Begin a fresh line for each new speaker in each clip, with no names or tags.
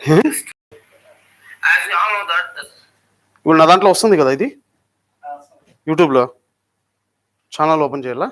ఇప్పుడు నా దాంట్లో వస్తుంది కదా ఇది యూట్యూబ్లో ఛానల్ ఓపెన్ చేయాలా?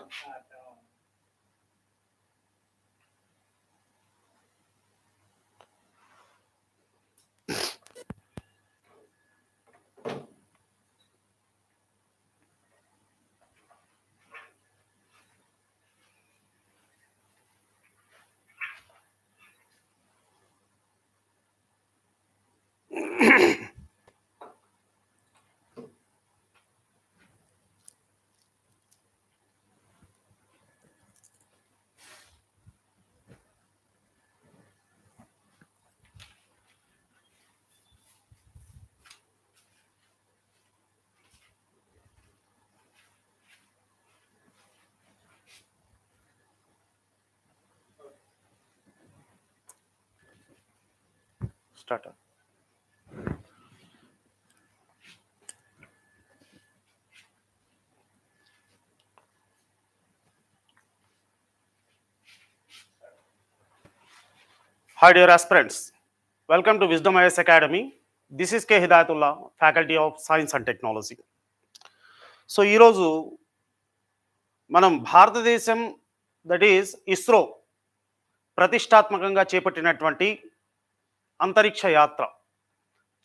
Start. Hi dear aspirants, welcome to Wisdom IS Academy. This is K. Hidayatullah, Faculty of Science and Technology. So ఈరోజు మనం భారతదేశం దట్ ఈస్ ఇస్రో ప్రతిష్టాత్మకంగా చేపట్టినటువంటి అంతరిక్ష యాత్ర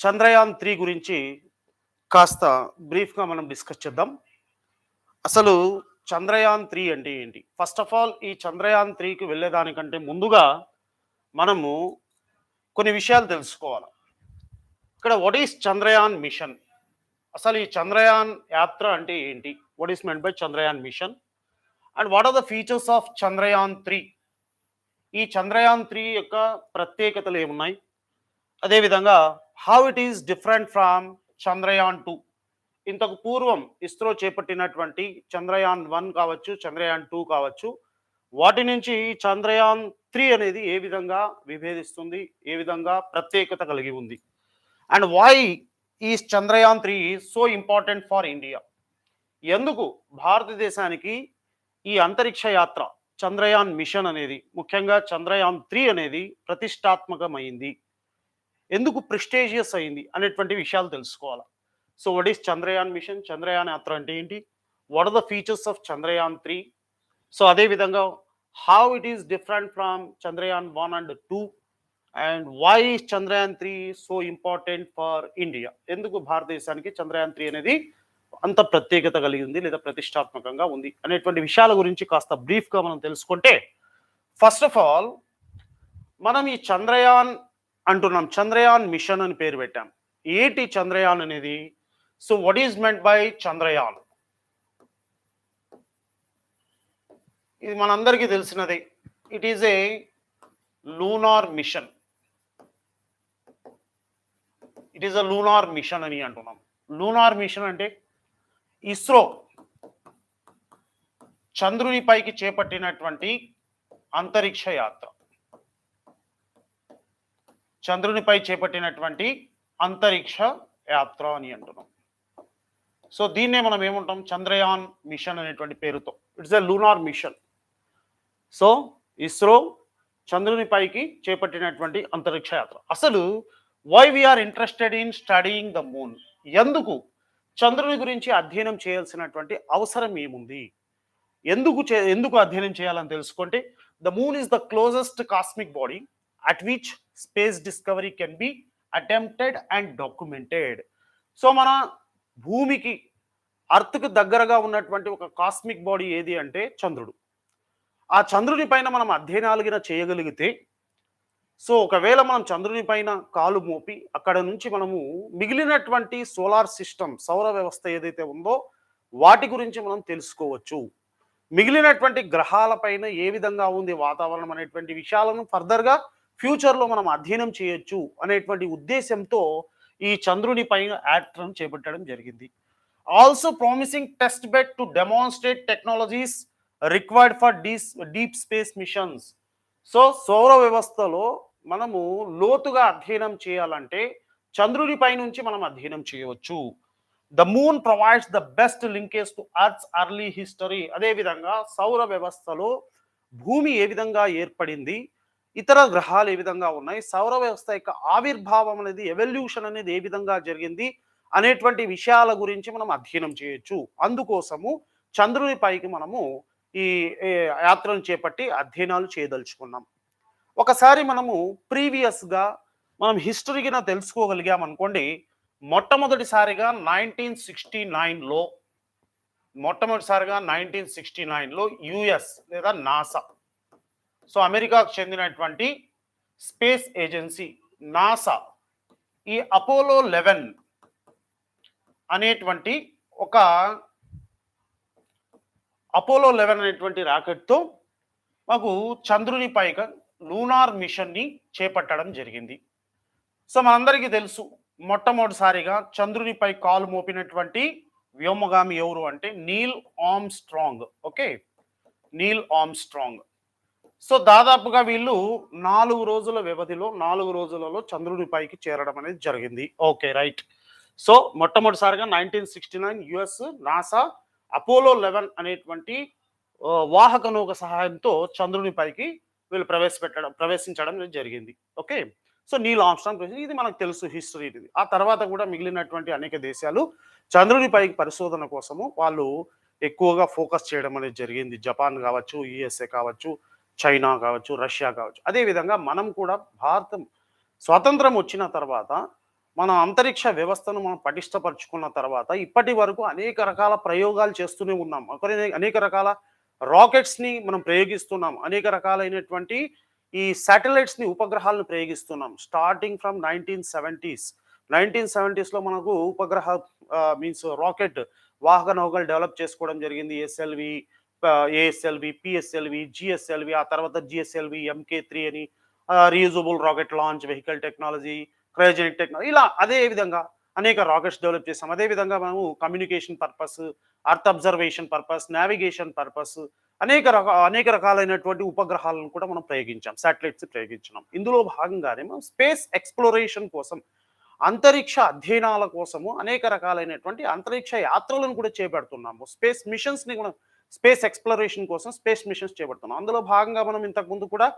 చంద్రయాన్ 3 గురించి కాస్త బ్రీఫ్గా మనం డిస్కస్ చేద్దాం. అసలు చంద్రయాన్ 3 అంటే ఏంటి? ఫస్ట్ ఆఫ్ ఆల్ ఈ చంద్రయాన్ 3కి వెళ్ళేదానికంటే ముందుగా మనము కొన్ని విషయాలు తెలుసుకోవాలి. ఇక్కడ వాట్ ఈస్ చంద్రయాన్ మిషన్? అసలు ఈ చంద్రయాన్ యాత్ర అంటే ఏంటి? What is meant by Chandrayaan mission and what are the features of Chandrayaan 3? ఈ చంద్రయాన్ 3 యొక్క ప్రత్యేకతలు ఏమున్నాయి? అదేవిధంగా how it is different from Chandrayaan 2. ఇంతకు పూర్వం ఇస్రో చేపట్టినటువంటి చంద్రయాన్ 1 కావచ్చు, చంద్రయాన్ 2 కావచ్చు, వాటి నుంచి చంద్రయాన్ 3 అనేది ఏ విధంగా విభేదిస్తుంది, ఏ విధంగా ప్రత్యేకత కలిగి ఉంది, and why is Chandrayaan 3 so important for India? ఎందుకు భారతదేశానికి ఈ అంతరిక్ష యాత్ర చంద్రయాన్ మిషన్ అనేది, ముఖ్యంగా చంద్రయాన్ 3 అనేది ప్రతిష్టాత్మకమైంది, ఎందుకు ప్రెస్టీజియస్ అయింది అనేటువంటి విషయాలు తెలుసుకోవాలి. So what is Chandrayaan mission? Chandrayaan యాత్ర అంటే ఏంటి? What are the features of Chandrayaan 3? So అదేవిధంగా how it is different from Chandrayaan 1 and 2 and why is Chandrayaan 3 so important for India? ఎందుకు భారతదేశానికి చంద్రయాన్ 3 అనేది అంత ప్రత్యేకత కలిగి ఉంది లేదా ప్రతిష్టాత్మకంగా ఉంది అనేటువంటి విషయాల గురించి కాస్త బ్రీఫ్గా మనం తెలుసుకుంటే, ఫస్ట్ ఆఫ్ ఆల్ మనం ఈ చంద్రయాన్ అంటున్నాం, చంద్రయాన్ మిషన్ అని పేరు పెట్టాం. ఏంటి చంద్రయాన్ అనేది? So what is meant by Chandrayaan? ఇది మనందరికీ తెలిసినదే. It is a lunar mission. It is a lunar mission అని అంటున్నాం. లూనార్ మిషన్ అంటే ఇస్రో చంద్రుని పైకి చేపట్టినటువంటి అంతరిక్ష యాత్ర. చంద్రునిపై చేపట్టినటువంటి అంతరిక్ష యాత్ర అని అంటున్నాం. సో దీన్నే మనం ఏమంటాం? చంద్రయాన్ మిషన్ అనేటువంటి పేరుతో. It's a lunar mission. So ISRO చంద్రుని పైకి చేపట్టినటువంటి అంతరిక్ష యాత్ర. అసలు why we are interested in studying the moon? ఎందుకు చంద్రుని గురించి అధ్యయనం చేయాల్సినటువంటి అవసరం ఏముంది? ఎందుకు అధ్యయనం చేయాలని తెలుసుకుంటే, the moon is the closest cosmic body at which space discovery can be attempted and documented. So మన భూమికి, అర్త్కి దగ్గరగా ఉన్నటువంటి ఒక కాస్మిక్ బాడీ ఏది అంటే చంద్రుడు. ఆ చంద్రుని పైన మనం అధ్యయనాలు చేయగలిగితే, సో ఒకవేళ మనం చంద్రుని పైన కాలు మోపి అక్కడ నుంచి మనము మిగిలినటువంటి సోలార్ సిస్టమ్, సౌర వ్యవస్థ ఏదైతే ఉందో వాటి గురించి మనం తెలుసుకోవచ్చు. మిగిలినటువంటి గ్రహాలపైన ఏ విధంగా ఉంది వాతావరణం అనేటువంటి విషయాలను ఫర్దర్గా ఫ్యూచర్లో మనం అధ్యయనం చేయొచ్చు అనేటువంటి ఉద్దేశంతో ఈ చంద్రుని పైన యాత్రను చేపట్టడం జరిగింది. Also promising test bed to demonstrate technologies required for deep space missions. So సౌర వ్యవస్థలో మనము లోతుగా అధ్యయనం చేయాలంటే చంద్రుని పై నుంచి మనం అధ్యయనం చేయవచ్చు. The moon provides the best linkage to earth's early history. అదేవిధంగా సౌర వ్యవస్థలో భూమి ఏ విధంగా ఏర్పడింది, ఇతర గ్రహాలు ఏ విధంగా ఉన్నాయి, సౌర వ్యవస్థ యొక్క ఆవిర్భావం అనేది ఎవల్యూషన్ అనేది ఏ విధంగా జరిగింది అనేటువంటి విషయాల గురించి మనం అధ్యయనం చేయొచ్చు. అందుకోసము చంద్రుని పైకి మనము ఈ ఈ యాత్రను చేపట్టి అధ్యయనాలు చేయదలుచుకున్నాం. ఒకసారి మనము ప్రీవియస్‌గా మనం హిస్టరీ గిన తెలుసుకోగలిగామనుకోండి, మొట్టమొదటిసారిగా 1969లో మొట్టమొదటిసారిగా 1969లో యూఎస్ లేదా నాసా, సో అమెరికాకు చెందినటువంటి స్పేస్ ఏజెన్సీ నాసా ఈ అపోలో 11 అనేటువంటి ఒక అపోలో 11 అనేటువంటి రాకెట్‌తో మాకు చంద్రుని పైగా లూనార్ మిషన్‌ని చేపట్టడం జరిగింది. సో మనందరికీ తెలుసు, మొట్టమొదటిసారిగా చంద్రునిపై కాలు మోపినటువంటి వ్యోమగామి ఎవరు అంటే Neel Armstrong. Okay. Neel Armstrong. So దాదాపుగా వీళ్ళు 4 రోజుల వ్యవధిలో 4 రోజులలో చంద్రుని పైకి చేరడం అనేది జరిగింది. ఓకే. రైట్. సో మొట్టమొదటిసారిగా 1969 యుఎస్ నాసా అపోలో 11 అనేటువంటి వాహక నౌక సహాయంతో చంద్రుని పైకి వీళ్ళు ప్రవేశించడం జరిగింది. ఓకే. సో నీల్ ఆర్మ్‌స్ట్రాంగ్ ఇది మనకు తెలుసు హిస్టరీ ఇది. ఆ తర్వాత కూడా మిగిలినటువంటి అనేక దేశాలు చంద్రుని పైకి పరిశోధన కోసము వాళ్ళు ఎక్కువగా ఫోకస్ చేయడం అనేది జరిగింది. జపాన్ కావచ్చు, యూఎస్ఏ కావచ్చు, చైనా కావచ్చు, రష్యా కావచ్చు. అదేవిధంగా మనం కూడా భారతం స్వాతంత్రం వచ్చిన తర్వాత మన అంతరిక్ష వ్యవస్థను మనం పటిష్టపరుచుకున్న తర్వాత ఇప్పటి వరకు అనేక రకాల ప్రయోగాలు చేస్తూనే ఉన్నాం. అనేక రకాల రాకెట్స్‌ని మనం ప్రయోగిస్తున్నాం. అనేక రకాలైనటువంటి ఈ శాటిలైట్స్‌ని ఉపగ్రహాలను ప్రయోగిస్తున్నాం. స్టార్టింగ్ ఫ్రమ్ 1970స్‌లో మనకు ఉపగ్రహ మీన్స్ రాకెట్ వాహక నౌకలు డెవలప్ చేసుకోవడం జరిగింది. ఏఎస్ఎల్వి, పిఎస్ఎల్వి, జిఎస్ఎల్వి, ఆ తర్వాత జిఎస్ఎల్వి ఎంకే3 అని reusable rocket launch vehicle technology, cryogenic technology, ఇలా అదే విధంగా అనేక రాకెట్స్ డెవలప్ చేసాం. అదేవిధంగా మనము communication purpose, earth observation purpose, navigation purpose అనేక రకాలైనటువంటి ఉపగ్రహాలను కూడా మనం ప్రయోగించాం. శాటిలైట్స్ ప్రయోగించినాం. ఇందులో భాగంగానే మనం స్పేస్ ఎక్స్‌ప్లోరేషన్ కోసం, అంతరిక్ష అధ్యయనాల కోసము అనేక రకాలైనటువంటి అంతరిక్ష యాత్రలను కూడా చేపడుతున్నాము. స్పేస్ మిషన్స్‌ని కూడా స్పేస్ ఎక్స్‌ప్లోరేషన్ కోసం స్పేస్ మిషన్స్ చేపడుతున్నాం. అందులో భాగంగా మనం ఇంతకుముందు కూడా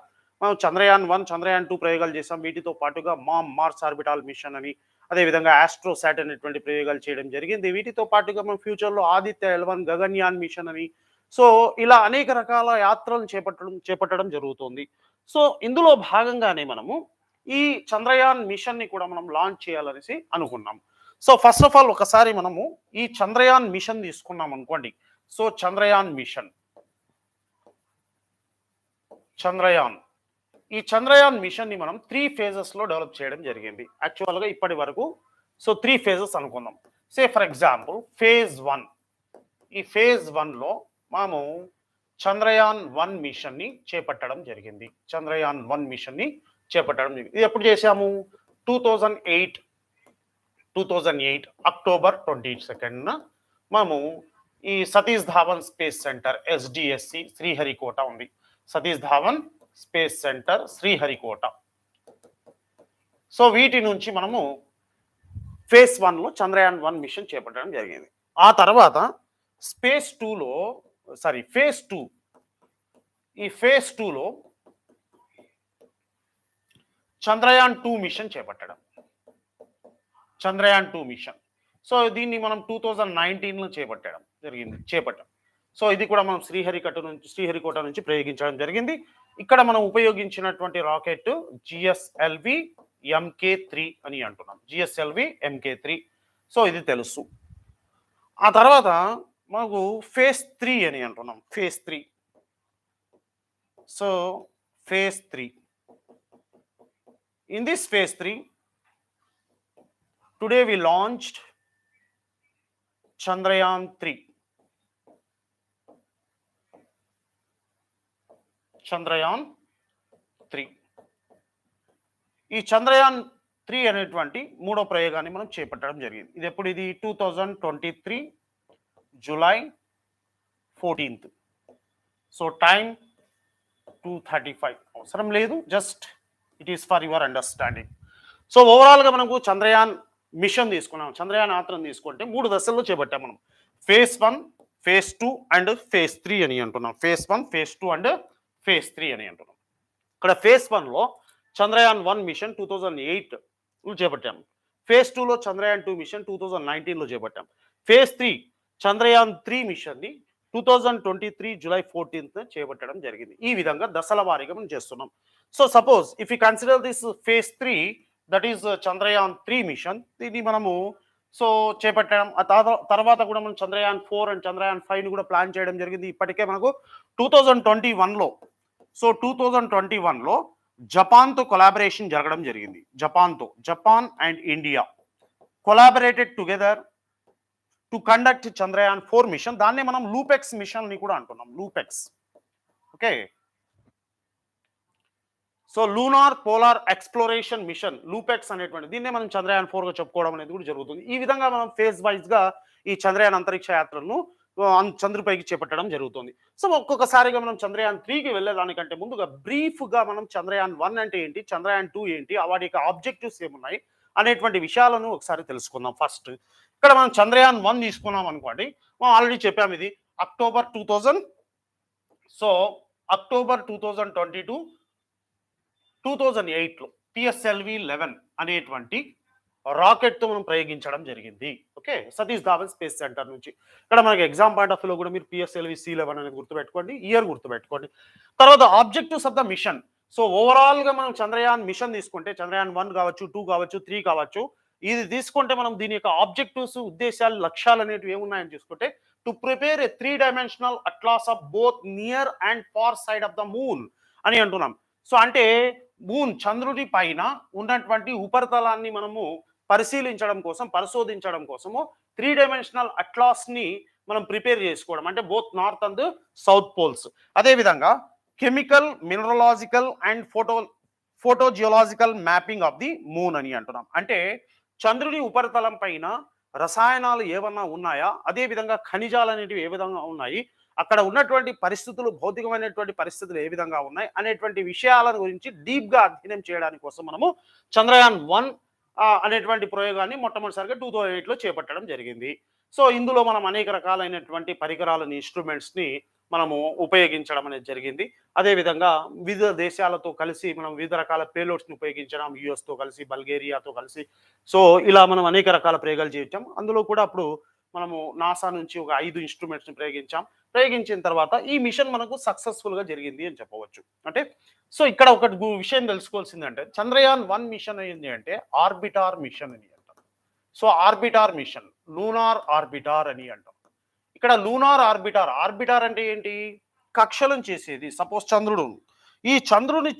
మనం చంద్రయాన్-1, చంద్రయాన్-2 ప్రయోగాలు చేసాం. వీటితో పాటుగా మార్స్ ఆర్బిటాల్ మిషన్ అని, అదేవిధంగా ఆస్ట్రోసాట్ అనేటువంటి ప్రయోగాలు చేయడం జరిగింది. వీటితో పాటుగా మనం ఫ్యూచర్‌లో ఆదిత్య L1 గగన్యాన్ మిషన్ అని, సో ఇలా అనేక రకాల యాత్రలను చేపట్టడం జరుగుతుంది. సో ఇందులో భాగంగానే మనము ఈ చంద్రయాన్ మిషన్‌ని కూడా మనం లాంచ్ చేయాలనేసి అనుకున్నాం. సో ఫస్ట్ ఆఫ్ ఆల్ ఒకసారి మనము ఈ చంద్రయాన్ మిషన్ తీసుకున్నాం అనుకోండి. సో చంద్రయాన్ మిషన్, చంద్రయాన్ ఈ చంద్రయాన్ మిషన్‌ని మనం 3 ఫేజెస్‌లో డెవలప్ చేయడం జరిగింది. యాక్చువల్‌గా ఇప్పటి వరకు సో 3 ఫేజెస్ అనుకుందాం. Say for example phase 1. ఈ ఫేజ్ 1లో మనము చంద్రయాన్-1 మిషన్‌ని చేపట్టడం జరిగింది. చంద్రయాన్-1 మిషన్‌ని చేపట్టడం జరిగింది. ఇది ఎప్పుడు చేశాము? 2008 అక్టోబర్ 22న మనము ఈ Satish Dhawan space centre SDSC Sriharikota ఉంది. Satish Dhawan space centre Sriharikota. So వీటి నుంచి మనము ఫేజ్ 1లో చంద్రయాన్-1 మిషన్ చేపట్టడం జరిగింది. ఆ తర్వాత ఫేజ్ 2 ఈ ఫేజ్ 2లో చంద్రయాన్-2 మిషన్ చేపట్టడం. చంద్రయాన్-2 మిషన్. సో దీన్ని మనం 2019లో చేపట్టాం. సో ఇది కూడా మనం శ్రీహరికోట నుంచి ప్రయోగించడం జరిగింది. ఇక్కడ మనం ఉపయోగించినటువంటి రాకెట్ జిఎస్ఎల్వి ఎంకే3 అని అంటున్నాం. జిఎస్ఎల్వి ఎంకే3. సో ఇది తెలుసు. ఆ తర్వాత మనకు ఫేజ్ 3 అని అంటున్నాం. Phase 3. So phase 3. In this phase 3, today we launched Chandrayaan-3. Chandrayaan-3. ఈ చంద్రయాన్-3 అనేటువంటి మూడో ప్రయోగాన్ని మనం చేపట్టడం జరిగింది. ఇది ఎప్పుడు? ఇది 2023 జూలై 14th. So time 2:35. అవసరం లేదు, just it is for your understanding. So ఓవరాల్గా మనకు చంద్రయాన్ మిషన్ తీసుకున్నాం. చంద్రయాన్ యాత్రను తీసుకుంటే 3 దశల్లో చేపట్టాం మనం. ఫేజ్ 1, ఫేజ్ 2 అండ్ ఫేజ్ 3 అని అంటున్నాం. ఫేజ్ 1, ఫేజ్ 2 అండ్ ఫేజ్ 3 అని అంటున్నాం. ఇక్కడ ఫేజ్ 1లో చంద్రయాన్ 1 మిషన్ 2008 చేపట్టాం. ఫేజ్ 2లో చంద్రయాన్ 2 మిషన్ 2019లో చేపట్టాం. ఫేజ్ 3 చంద్రయాన్ 3 మిషన్‌ని 2023 జూలై 14న చేపట్టడం జరిగింది. ఈ విధంగా దశల వారీగా మనం చేస్తున్నాం. So suppose if you consider this phase 3 that is Chandrayaan 3 mission, దీన్ని మనము సో చేపట్టడం. ఆ తర్వాత కూడా మనం చంద్రయాన్ 4 అండ్ చంద్రయాన్ 5ని కూడా ప్లాన్ చేయడం జరిగింది. ఇప్పటికే మనకు 2021లో 2021లో జపాన్‌తో కొలాబరేషన్ జరగడం జరిగింది. Japan and India collaborated together to conduct Chandrayaan 4 mission. దాన్నే మనం లూపెక్స్ మిషన్ అని కూడా అంటున్నాం. LUPEX. Okay. So lunar polar exploration mission LUPEX అనేటువంటి దీన్నే మనం చంద్రయాన్ 4గా చెప్పుకోవడం అనేది కూడా జరుగుతుంది. ఈ విధంగా మనం ఫేజ్ వైజ్గా ఈ చంద్రయాన్ అంతరిక్ష యాత్రలను చంద్రుపైకి చేపట్టడం జరుగుతుంది. సో ఒక్కొక్కసారిగా మనం చంద్రయాన్ 3కి వెళ్ళేదానికంటే ముందుగా బ్రీఫ్గా మనం చంద్రయాన్ 1 అంటే ఏంటి, చంద్రయాన్ 2 ఏంటి, వాటి యొక్క ఆబ్జెక్టివ్స్ ఏమున్నాయి అనేటువంటి విషయాలను ఒకసారి తెలుసుకుందాం. ఫస్ట్ ఇక్కడ మనం చంద్రయాన్ 1 తీసుకున్నాం అనుకోండి. మనం ఆల్రెడీ చెప్పాము, ఇది అక్టోబర్ 2022 2008లో పిఎస్ఎల్వి 11 అనేటువంటి రాకెట్తో మనం ప్రయోగించడం జరిగింది. Okay, Satish Dhawan space centre నుంచి. ఇక్కడ మనకి ఎగ్జామ్ పాయింట్ ఆఫ్ వ్యూలో కూడా మీరు పిఎస్ఎల్వి C11 అనేది గుర్తుపెట్టుకోండి, ఇయర్ గుర్తుపెట్టుకోండి. తర్వాత objectives of the mission. So ఓవరాల్గా మనం చంద్రయాన్ మిషన్ తీసుకుంటే చంద్రయాన్ 1 కావచ్చు, 2 కావచ్చు, 3 కావచ్చు, ఇది తీసుకుంటే మనం దీని యొక్క ఆబ్జెక్టివ్స్, ఉద్దేశాలు, లక్ష్యాలు అనేవి ఏమున్నాయని చూసుకుంటే to prepare a 3 dimensional atlas of both near and far side of the moon అని అంటున్నాం. సో అంటే మూన్ చంద్రుడి పైన ఉన్నటువంటి ఉపరితలాన్ని మనము పరిశోధించడం కోసము 3 డైమెన్షనల్ అట్లాస్ని మనం ప్రిపేర్ చేసుకోవడం, అంటే both north and south poles. అదేవిధంగా chemical, mineralogical and photogeological mapping of the moon అని అంటున్నాం. అంటే చంద్రుడి ఉపరితలం పైన రసాయనాలు ఏమన్నా ఉన్నాయా, అదేవిధంగా ఖనిజాలు అనేటివి ఏ విధంగా ఉన్నాయి, అక్కడ ఉన్నటువంటి పరిస్థితులు, భౌతికమైనటువంటి పరిస్థితులు ఏ విధంగా ఉన్నాయి అనేటువంటి విషయాల గురించి డీప్గా అధ్యయనం చేయడానికి కోసం మనము చంద్రయాన్ 1 అనేటువంటి ప్రయోగాన్ని మొట్టమొదటిసారిగా 2008లో చేపట్టడం జరిగింది. సో ఇందులో మనం అనేక రకాలైనటువంటి పరికరాలని, ఇన్స్ట్రుమెంట్స్ని మనము ఉపయోగించడం అనేది జరిగింది. అదేవిధంగా వివిధ దేశాలతో కలిసి మనం వివిధ రకాల పేలోడ్స్ని ఉపయోగించడం, యుఎస్తో కలిసి, బల్గేరియాతో కలిసి. సో ఇలా మనం అనేక రకాల ప్రయోగాలు చేయించాం. అందులో కూడా అప్పుడు మనము నాసా నుంచి ఒక 5 ఇన్స్ట్రుమెంట్స్ని ప్రయోగించిన తర్వాత ఈ మిషన్ మనకు సక్సెస్ఫుల్గా జరిగింది అని చెప్పవచ్చు. అంటే సో ఇక్కడ ఒక విషయం తెలుసుకోవాల్సిందంటే చంద్రయాన్ 1 మిషన్ ఏంటి అంటే ఆర్బిటార్ మిషన్ అని అంటాం. So orbital machine, lunar orbital అని అంటాం. ఇక్కడ లూనార్ ఆర్బిటార్ అంటే ఏంటి, కక్షలను చేసేది. సపోజ్ చంద్రుడు, ఈ చంద్రుని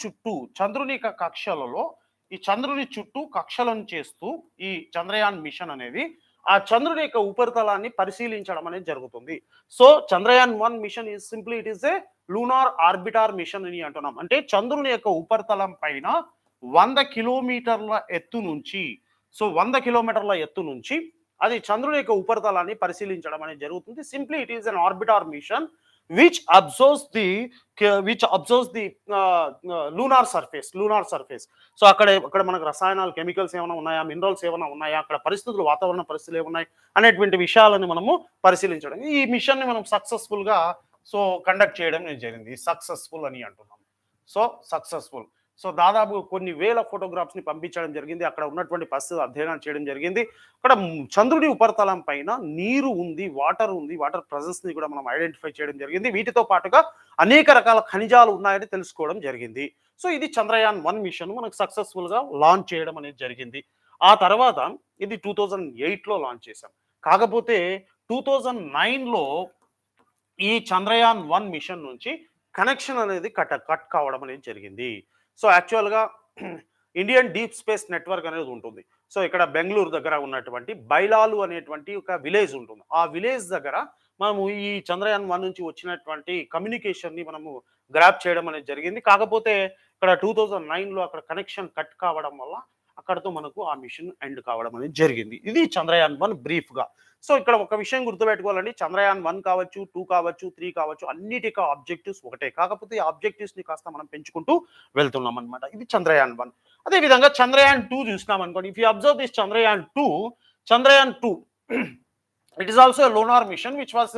చుట్టూ కక్షలను చేస్తూ ఈ చంద్రయాన్ మిషన్ అనేది ఆ చంద్రుని యొక్క ఉపరితలాన్ని పరిశీలించడం అనేది జరుగుతుంది. So Chandrayaan 1 mission is simply it is a lunar orbiter mission అని అంటున్నాం. అంటే చంద్రుని యొక్క ఉపరితలం పైన 100 కిలోమీటర్ల ఎత్తు నుంచి అది చంద్రుని యొక్క ఉపరితలాన్ని పరిశీలించడం అనేది జరుగుతుంది. Simply it is an orbital machine which observes the lunar surface. So అక్కడ మనకు రసాయనాలు, కెమికల్స్ ఏమైనా ఉన్నాయా, మినరల్స్ ఏమైనా ఉన్నాయా, అక్కడ పరిస్థితులు, వాతావరణ పరిస్థితులు ఏమున్నాయి అనేటువంటి విషయాలను మనము పరిశీలించడం. ఈ మిషన్ని మనం సక్సెస్ఫుల్గా కండక్ట్ చేయడం జరిగింది. సక్సెస్ఫుల్ అని అంటున్నాం. So successful. సో దాదాపు కొన్ని వేల ఫోటోగ్రాఫ్స్ని పంపించడం జరిగింది. అక్కడ ఉన్నటువంటి పరిస్థితులు అధ్యయనం చేయడం జరిగింది. అక్కడ చంద్రుడి ఉపరితలం పైన నీరు ఉంది, వాటర్ ప్రెజెన్స్ని కూడా మనం ఐడెంటిఫై చేయడం జరిగింది. వీటితో పాటుగా అనేక రకాల ఖనిజాలు ఉన్నాయని తెలుసుకోవడం జరిగింది. సో ఇది చంద్రయాన్ 1 మిషన్ మనకు సక్సెస్ఫుల్గా లాంచ్ చేయడం అనేది జరిగింది. ఆ తర్వాత ఇది 2008లో లాంచ్ చేశాం. కాకపోతే 2009లో ఈ చంద్రయాన్ 1 మిషన్ నుంచి కనెక్షన్ అనేది కట్ కావడం అనేది జరిగింది. సో యాక్చువల్గా ఇండియన్ డీప్ స్పేస్ నెట్వర్క్ అనేది ఉంటుంది. సో ఇక్కడ బెంగళూరు దగ్గర ఉన్నటువంటి బైలాలు అనేటువంటి ఒక విలేజ్ ఉంటుంది. ఆ విలేజ్ దగ్గర మనము ఈ చంద్రయాన్ 1 నుంచి వచ్చినటువంటి కమ్యూనికేషన్ని మనము గ్రాప్ చేయడం అనేది జరిగింది. కాకపోతే ఇక్కడ 2009లో అక్కడ కనెక్షన్ కట్ కావడం వల్ల అక్కడతో మనకు ఆ మిషన్ ఎండ్ కావడం అనేది జరిగింది. ఇది చంద్రయాన్ 1 బ్రీఫ్గా. సో ఇక్కడ ఒక విషయం గుర్తుపెట్టుకోవాలండి, చంద్రయాన్ 1 కావచ్చు, 2 కావచ్చు, 3 కావచ్చు, అన్నిటికీ ఆబ్జెక్టివ్స్ ఒకటే. కాకపోతే ఈ ఆబ్జెక్టివ్స్ని కాస్త మనం పెంచుకుంటూ వెళ్తున్నాం అనమాట. ఇది చంద్రయాన్ 1. అదేవిధంగా చంద్రయాన్ 2 చూసినాం అనుకోండి. If you observe this Chandrayaan 2 it is also a lunar mission which was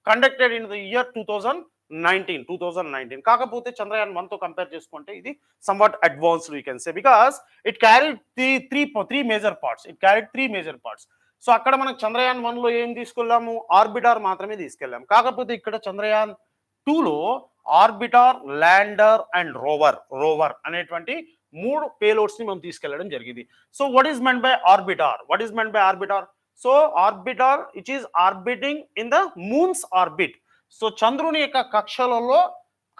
conducted in the year 2000 2019 కాకపోతే చంద్రయాన్ 1తో కంపేర్ చేసుకుంటే ఇది somewhat advanced we can say because it carried three major parts. It carried three major parts. So అక్కడ మనకు చంద్రయాన్ 1లో ఏం తీసుకెళ్ళాము, orbital మాత్రమే తీసుకెళ్ళాము. కాకపోతే ఇక్కడ చంద్రయాన్ 2లో ఆర్బిటార్, ల్యాండర్ అండ్ రోవర్ అనేటువంటి మూడు పేలోడ్స్ ని మనం తీసుకెళ్లడం జరిగింది. So what is meant by orbital? So orbital it is orbiting in the moon's orbit. So చంద్రుని యొక్క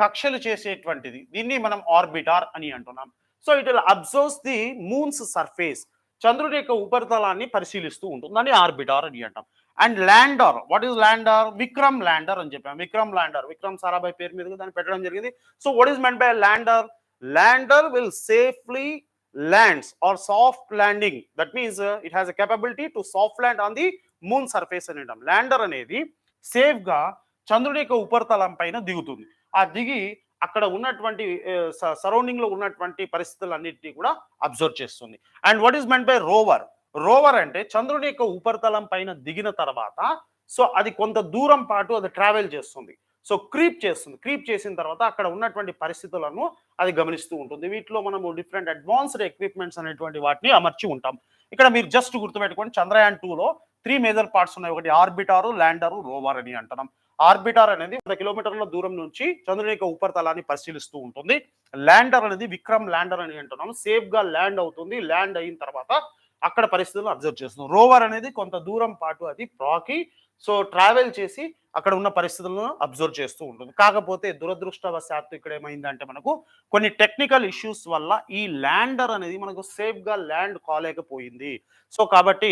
కక్షలు చేసేటువంటిది దీన్ని మనం ఆర్బిటార్ అని అంటున్నాం. So it will observes the moons surface, చంద్రుడి యొక్క ఉపరితలాన్ని పరిశీలిస్తూ ఉంటుంది, దాన్ని ఆర్బిటార్ అని అంటాం. And lander, what is lander? Vikram lander అని చెప్పాం. విక్రమ్ సారాభాయ్ పేరు మీద దాన్ని పెట్టడం జరిగింది. So what is meant by lander? Lander will safely lands or soft landing. That means it has a capability to soft land on the moon surface అని అంటాం. Lander అనేది సేఫ్ గా చంద్రుడి యొక్క ఉపరితలం పైన దిగుతుంది. ఆ దిగి అక్కడ ఉన్నటువంటి సరౌండింగ్ లో ఉన్నటువంటి పరిస్థితులన్నింటినీ కూడా అబ్జర్వ్ చేస్తుంది. And what is meant by rover అంటే చంద్రుడి యొక్క ఉపరితలం పైన దిగిన తర్వాత సో అది కొంత దూరం పాటు అది ట్రావెల్ చేస్తుంది. సో క్రీప్ చేసిన తర్వాత అక్కడ ఉన్నటువంటి పరిస్థితులను అది గమనిస్తూ ఉంటుంది. వీటిలో మనము డిఫరెంట్ అడ్వాన్స్డ్ ఎక్విప్మెంట్స్ అనేటువంటి వాటిని అమర్చి ఉంటాం. ఇక్కడ మీరు జస్ట్ గుర్తుపెట్టుకోండి, చంద్రయాన్ 2లో 3 మేజర్ పార్ట్స్ ఉన్నాయి. ఒకటి ఆర్బిటారు, ల్యాండరు, రోవర్ అని అంటున్నాం. ఆర్బిటార్ అనేది 100 కిలోమీటర్ల దూరం నుంచి చంద్రుని యొక్క ఉపరితలాన్ని పరిశీలిస్తూ ఉంటుంది. ల్యాండర్ అనేది విక్రమ్ ల్యాండర్ అని అంటున్నాం. సేఫ్ గా ల్యాండ్ అవుతుంది. ల్యాండ్ అయిన తర్వాత అక్కడ పరిస్థితులను అబ్జర్వ్ చేస్తుంది. రోవర్ అనేది కొంత దూరం పాటు అది ప్రాకి సో ట్రావెల్ చేసి అక్కడ ఉన్న పరిస్థితులను అబ్జర్వ్ చేస్తూ ఉంటుంది. కాకపోతే దురదృష్టవశాత్తు ఇక్కడ ఏమైందంటే మనకు కొన్ని టెక్నికల్ ఇష్యూస్ వల్ల ఈ ల్యాండర్ అనేది మనకు సేఫ్ గా ల్యాండ్ కాలేకపోయింది. సో కాబట్టి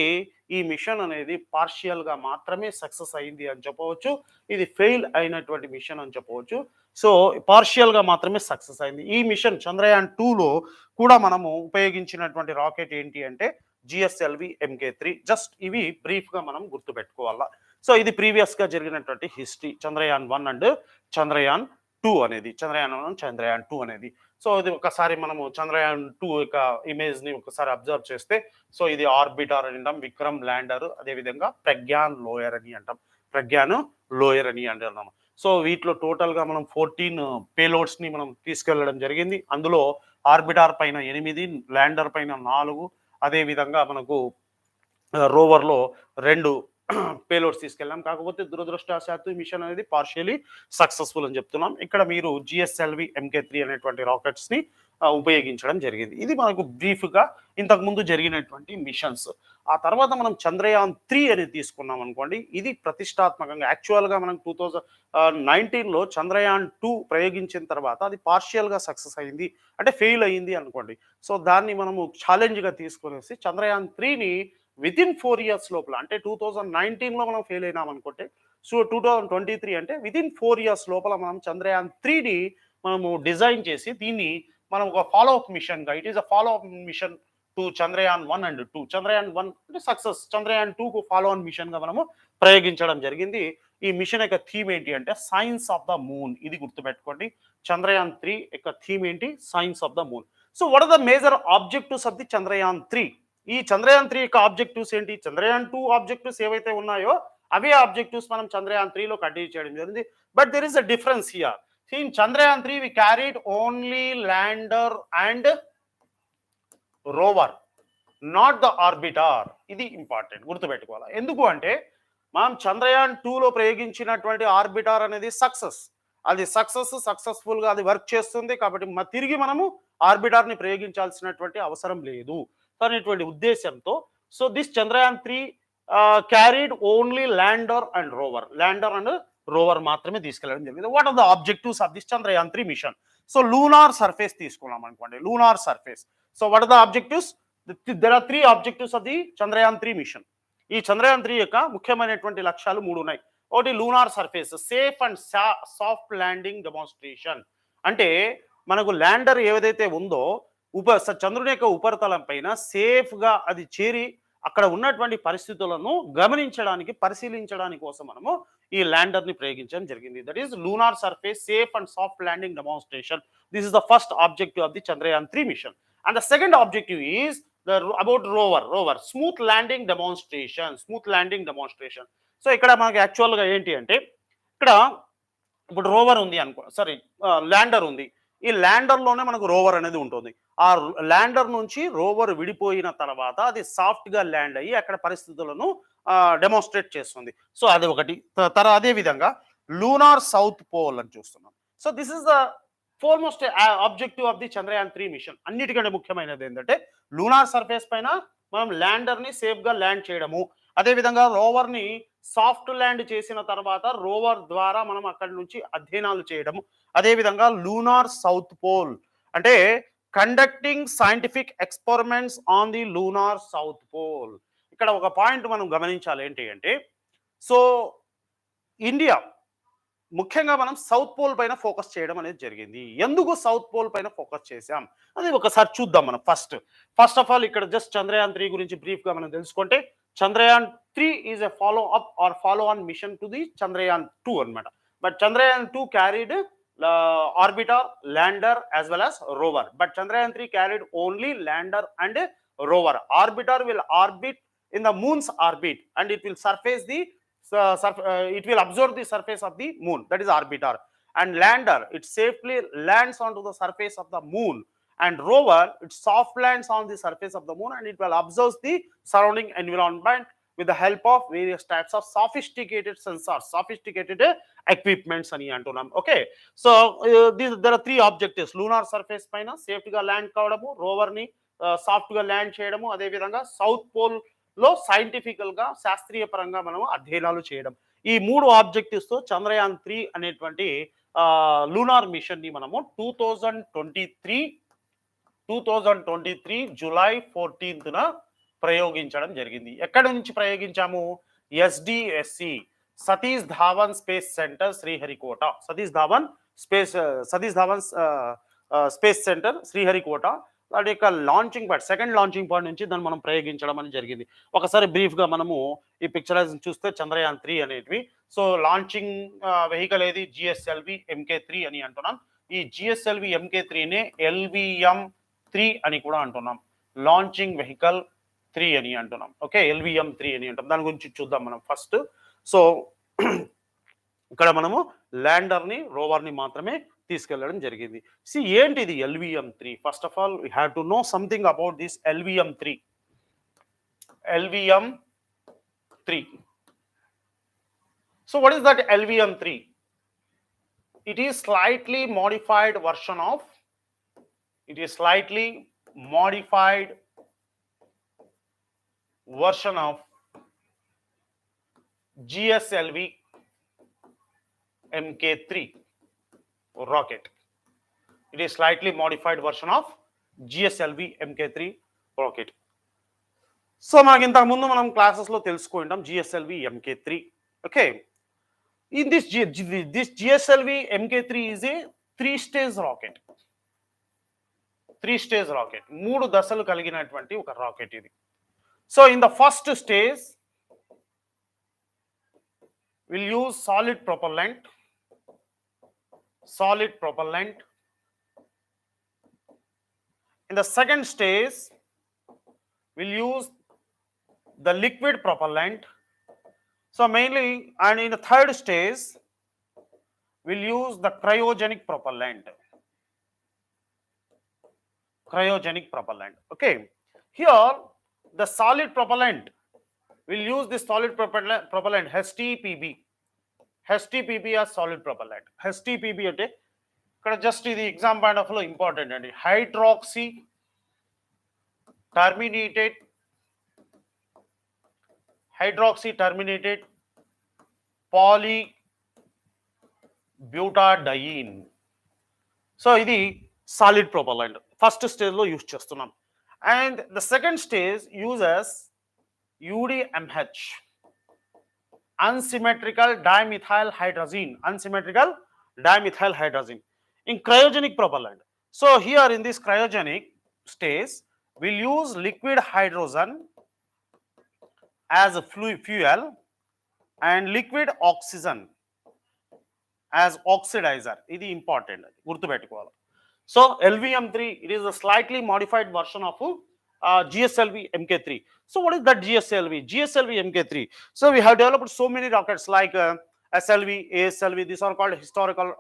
ఈ మిషన్ అనేది పార్షియల్ గా మాత్రమే సక్సెస్ అయింది అని చెప్పవచ్చు. ఇది ఫెయిల్ అయినటువంటి మిషన్ అని చెప్పవచ్చు. సో పార్షియల్ గా మాత్రమే సక్సెస్ అయింది. ఈ మిషన్ చంద్రయాన్ 2లో కూడా మనము ఉపయోగించినటువంటి రాకెట్ ఏంటి అంటే GSLV MK3. జస్ట్ ఇవి బ్రీఫ్ గా మనం గుర్తుపెట్టుకోవాలా. సో ఇది ప్రీవియస్ గా జరిగినటువంటి హిస్టరీ చంద్రయాన్ 1 అండ్ చంద్రయాన్ 2 అనేది. చంద్రయాన్ 2 అనేది సో ఇది ఒకసారి మనము చంద్రయాన్ 2 యొక్క ఇమేజ్ ని ఒకసారి అబ్జర్వ్ చేస్తే సో ఇది ఆర్బిటార్ అని అంటాం, విక్రమ్ ల్యాండర్, అదేవిధంగా ప్రజ్ఞాన్ లోయర్ అని అంటున్నాము. సో వీటిలో టోటల్ గా మనం 14 పేలోడ్స్ ని మనం తీసుకెళ్లడం జరిగింది. అందులో ఆర్బిటార్ పైన 8, ల్యాండర్ పైన 4, అదేవిధంగా మనకు రోవర్లో 2 పేలోడ్స్ తీసుకెళ్ళాం. కాకపోతే దురదృష్టవశాత్తు మిషన్ అనేది పార్షియలీ సక్సెస్ఫుల్ అని చెప్తున్నాం. ఇక్కడ మీరు GSLV MK3 అనేటువంటి రాకెట్స్ ని ఉపయోగించడం జరిగింది. ఇది మనకు బ్రీఫ్ గా ఇంతకు ముందు జరిగినటువంటి మిషన్స్. ఆ తర్వాత మనం చంద్రయాన్ 3 అనేది తీసుకున్నాం అనుకోండి. ఇది ప్రతిష్టాత్మకంగా యాక్చువల్ గా మనం 2019లో చంద్రయాన్ 2 ప్రయోగించిన తర్వాత అది పార్షియల్ గా సక్సెస్ అయింది అంటే ఫెయిల్ అయింది అనుకోండి. సో దాన్ని మనము ఛాలెంజ్ గా తీసుకునేసి చంద్రయాన్ 3ని వితిన్ 4 years లోపల అంటే 2019లో మనం ఫెయిల్ అయినాం అనుకుంటే సో 2023 అంటే వితిన్ 4 years లోపల మనం చంద్రయాన్ 3ని మనము డిజైన్ చేసి దీన్ని మనం ఒక ఫాలో అప్ మిషన్ గా it is a follow up mission to Chandrayaan 1 and 2. Chandrayaan 1 అంటే సక్సెస్, చంద్రయాన్ 2కు ఫాలో ఆన్ మిషన్ గా మనము ప్రయోగించడం జరిగింది. ఈ మిషన్ యొక్క థీమ్ ఏంటి అంటే సైన్స్ ఆఫ్ ద మూన్. ఇది గుర్తుపెట్టుకోండి. చంద్రయాన్ 3 యొక్క థీమ్ ఏంటి? Science of the moon. So what are the major objectives of the Chandrayaan 3? ఈ చంద్రయాన్ 3 యొక్క ఆబ్జెక్టివ్స్ ఏంటి? చంద్రయాన్ 2 ఆబ్జెక్టివ్స్ ఏవైతే ఉన్నాయో అవే ఆబ్జెక్టివ్స్ మనం చంద్రయాన్ 3లో కంటిన్యూ చేయడం జరిగింది. But there is a difference here. In Chandrayaan 3 we carried only lander and rover, not the orbiter. ఇది important గుర్తుపెట్టుకోవాలి. ఎందుకు అంటే మనం చంద్రయాన్ 2లో ప్రయోగించినటువంటి ఆర్బిటార్ అనేది అది సక్సెస్ఫుల్ గా అది వర్క్ చేస్తుంది. కాబట్టి తిరిగి మనము ఆర్బిటార్ ని ప్రయోగించాల్సినటువంటి అవసరం లేదు అనేటువంటి ఉద్దేశంతో so this Chandrayaan 3 carried only lander and rover మాత్రమే తీసుకెళ్ళడం జరిగింది. What are the objectives of this Chandrayaan 3 mission? So lunar surface తీసుకున్నాం అనుకోండి. Lunar surface. So what are the objectives? There are 3 objectives of the Chandrayaan 3 mission. ఈ చంద్రయాన్ 3 యొక్క ముఖ్యమైనటువంటి లక్ష్యాలు 3 ఉన్నాయి. ఒకటి lunar surface, safe and soft landing demonstration. అంటే మనకు ల్యాండర్ ఏదైతే ఉందో చంద్రుని యొక్క ఉపరితలం పైన సేఫ్ గా అది చేరి అక్కడ ఉన్నటువంటి పరిస్థితులను పరిశీలించడానికి కోసం మనము ఈ ల్యాండర్ ని ప్రయోగించడం జరిగింది. That is lunar surface safe and soft landing demonstration. This is the first objective of the Chandrayaan 3 mission. And the second objective is about rover smooth landing demonstration. So ఇక్కడ మనకి యాక్చువల్ గా ఏంటి అంటే ఇక్కడ ఇప్పుడు రోవర్ ఉంది అనుకో, సారీ, ల్యాండర్ ఉంది. ఈ ల్యాండర్‌లోనే మనకు రోవర్ అనేది ఉంటుంది. ఆ ల్యాండర్ నుంచి రోవర్ విడిపోయిన తర్వాత అది సాఫ్ట్‌గా ల్యాండ్ అయ్యి అక్కడ పరిస్థితులను డెమోన్‌స్ట్రేట్ చేస్తుంది. సో, అది ఒకటి. అదే విధంగా లూనార్ సౌత్ పోల్ అని చూస్తున్నాం. So, this is the foremost objective of the Chandrayaan 3 mission. అన్నిటికంటే ముఖ్యమైనది ఏంటంటే లూనార్ సర్ఫేస్ పైన మనం ల్యాండర్‌ని సేఫ్‌గా ల్యాండ్ చేయడము. అదే విధంగా రోవర్‌ని సాఫ్ట్ ల్యాండ్ చేసిన తర్వాత రోవర్ ద్వారా మనం అక్కడి నుంచి అధ్యయనాలు చేయడము. అదేవిధంగా లూనార్ సౌత్ పోల్ అంటే conducting scientific experiments on the lunar south pole. ఇక్కడ ఒక పాయింట్ మనం గమనించాలి ఏంటి అంటే, సో ఇండియా ముఖ్యంగా మనం సౌత్ పోల్ పైన ఫోకస్ చేయడం అనేది జరిగింది. ఎందుకు సౌత్ పోల్ పైన ఫోకస్ చేశాం అది ఒకసారి చూద్దాం మనం. ఫస్ట్ ఆఫ్ ఆల్ ఇక్కడ జస్ట్ చంద్రయాన్ 3 గురించి బ్రీఫ్గా మనం తెలుసుకుంటే, Chandrayaan 3 is a follow up or follow on mission to the Chandrayaan 2 అనమాట. But Chandrayaan 2 carried orbiter, lander as well as rover. But Chandrayaan 3 carried only lander and rover. Orbiter will orbit in the moon's orbit and it will surface the it will observe the surface of the moon, that is orbiter. And lander, it safely lands onto the surface of the moon. And rover, it soft lands on the surface of the moon and it will observe the surrounding environment with the help of various types of sophisticated sensors, sophisticated equipments ani antunam. Okay, so there are three objectives: lunar surface paina safety ga land kavadamu, rover ni soft గా land చేయడము, అదే విధంగా south pole లో సైంటిఫికల్ గా శాస్త్రీయ పరంగా మనం అధ్యయనాలు చేయడం. ఈ మూడు ఆబ్జెక్టివ్స్ తో చంద్రయాన్ 3 అనేటువంటి లూనార్ మిషన్ ని మనము 2023 జూలై 14న ప్రయోగించడం జరిగింది. ఎక్కడి నుంచి ప్రయోగించాము? SDSC, Satish Dhawan space centre, Sriharikota. Satish Dhawan space centre, Sriharikota. వాటి యొక్క launching point, second launching point నుంచి దాన్ని మనం ప్రయోగించడం అనేది జరిగింది. ఒకసారి బ్రీఫ్గా మనము ఈ పిక్చరైజ్ చూస్తే చంద్రయాన్ 3 అనేటివి. సో లాంచింగ్ వెహికల్ ఏది? జిఎస్ఎల్వి MK3 అని అంటున్నాం. ఈ జిఎస్ఎల్వి MK3నే LVM3 అని కూడా అంటున్నాం. లాంచింగ్ వెహికల్ 3 అని అంటున్నాం. ఓకే, LVM3 అని అంటాం. దాని గురించి చూద్దాం మనం ఫస్ట్. సో ఇక్కడ మనము ల్యాండర్ని, రోవర్ని మాత్రమే తీసుకెళ్లడం జరిగింది. సి ఏంటిది LVM3? First of all we have to know something about this LVM3. So what is that LVM3? It is slightly modified version of GSLV MK3 rocket. It is slightly modified version of GSLV MK3 rocket. So మనకి ఇంతకు ముందు మనం classes లో తెలుసుకుంటాం GSLV MK3. Okay, in this GSLV MK3 is a three-stage rocket. మూడు దశలు కలిగినటువంటి ఒక రాకెట్ ఇది. So in the first stage we'll use solid propellant. In the second stage we'll use the liquid propellant. So mainly, and in the third stage we'll use the cryogenic propellant. Okay, here the solid propellant, we'll use this solid propellant HTPB as solid propellant. HTPB అంటే ఇక్కడ just ఇది exam point of లో important అండి. Hydroxy terminated polybutadiene. So ఇది solid propellant first stage లో use చేస్తున్నాం. And the second stage uses UDMH, unsymmetrical dimethyl hydrazine in cryogenic propellant. So here in this cryogenic stage we'll use liquid hydrogen as a fuel and liquid oxygen as oxidizer. ఇది important, గుర్తుపెట్టుకోవాలి. So LVM3, it is a slightly modified version of GSLV MK3. So what is that GSLV MK3? So we have developed so many rockets like SLV, ASLV, these are called historical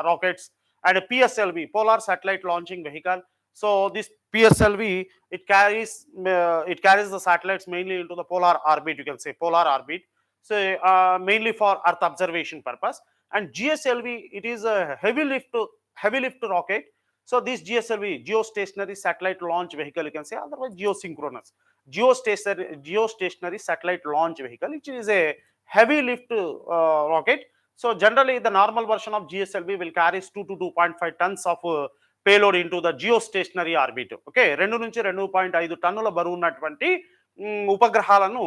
rockets, and PSLV, Polar Satellite Launching Vehicle. So this PSLV, it carries the satellites mainly into the polar orbit. You can say polar orbit. So mainly for Earth observation purpose. And GSLV, it is a heavy lift rocket. So this GSLV, geostationary satellite launch vehicle, you can say, otherwise geosynchronous, geostationary satellite launch vehicle, which is a heavy lift rocket. So generally, the normal version of GSLV will carry 2 to 2.5 tons of payload into the geostationary orbit. Okay, 2 నుంచి 2.5 టన్నుల బరువు ఉన్నటువంటి ఉపగ్రహాలను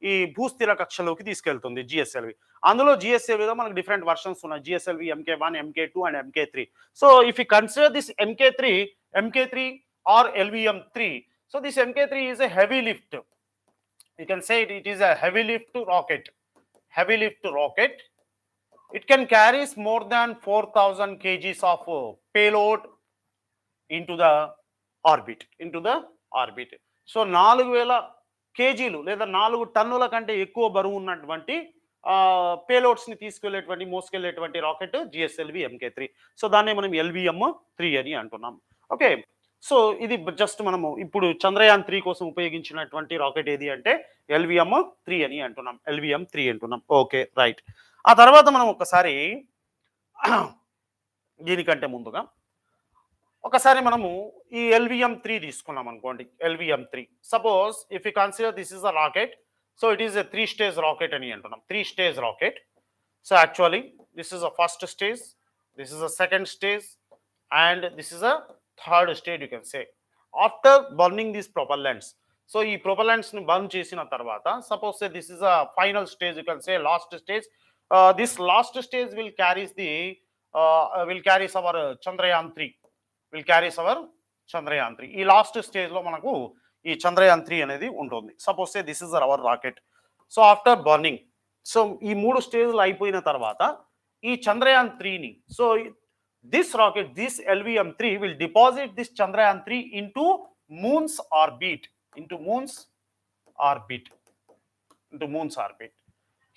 ఈ భూస్థిర కక్షలోకి తీసుకెళ్తుంది GSLV. అందులో జిఎస్ఎల్విలో మనకు different versions ఉన్నాయి, GSLV MK1, MK2 and MK3. So if you consider this MK3 or LVM3, so this MK3 is a heavy lift. You can say it is a heavy lift rocket. Heavy lift rocket. It can carry more than 4,000 kgs of payload into the orbit. So 4,000 కేజీలు లేదా 4 టన్నుల కంటే ఎక్కువ బరువు ఉన్నటువంటి పేలోడ్స్ని మోసుకెళ్లేటువంటి rocket GSLV MK3. So దాన్ని మనం LVM3 అని అంటున్నాం. ఓకే, సో ఇది జస్ట్ మనము ఇప్పుడు చంద్రయాన్ 3 కోసం ఉపయోగించినటువంటి రాకెట్ ఏది అంటే LVM3 అని అంటున్నాం. LVM3 అంటున్నాం. Okay, right. ఆ తర్వాత మనం ఒకసారి దీనికంటే ముందుగా ఒకసారి మనము ఈ LVM3 తీసుకున్నాం అనుకోండి. LVM3, suppose if you consider this is a rocket, so it is a 3 stage rocket అని అంటున్నాం. 3 stage rocket. So actually this is a first stage, this is a second stage, and this is a third stage. You can say after burning these propellants, so ఈ ప్రొపల్లెంట్స్ని burn చేసిన తర్వాత, suppose this is a final stage, you can say last stage. This last stage will carries our Chandrayaan 3. ఈ last స్టేజ్లో మనకు ఈ చంద్రయాన్ 3 అనేది ఉంటుంది. Suppose say this is our rocket. So after burning, so ఈ 3 స్టేజ్లు అయిపోయిన తర్వాత ఈ చంద్రయాన్ 3ని, so this rocket, this LVM3 will deposit this Chandrayaan 3 into moon's orbit.